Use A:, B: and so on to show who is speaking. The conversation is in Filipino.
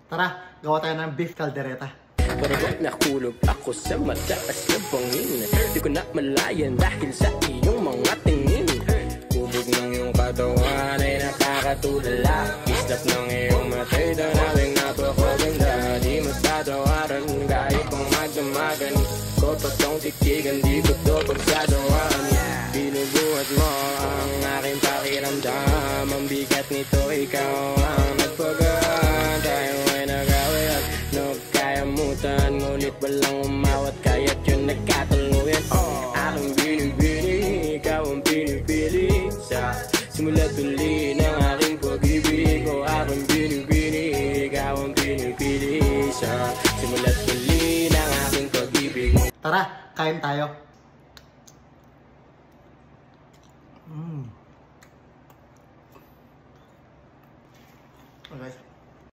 A: Tara, gawa tayo ng beef caldereta.
B: Paragot nakulog ako sa mataas na bangin. Di ko na malayan dahil sa iyong mga tingin. Kubog ng iyong katawan ay nakakatulala. Islap ng iyong matay danawing napakaganda. Di matatawaran kahit pang magdamagan. Ko pa tong titigan, di ko to pagsadawaan. Binubuhat mo ang aking pakiramdam. Ang bigat nito, ikaw ang nagpagaan. Tayo ay nagawi at nagkayamutan. Ngunit walang umawat kaya't yun nagkatuluyan. Aking binibini, ikaw ang pinipili. Sa simula't huli ng aking pag-ibig ko. Aking binibini, ikaw ang pinipili. Sa simula't huli ng aking pag-ibig.
A: Tara, kain tayo.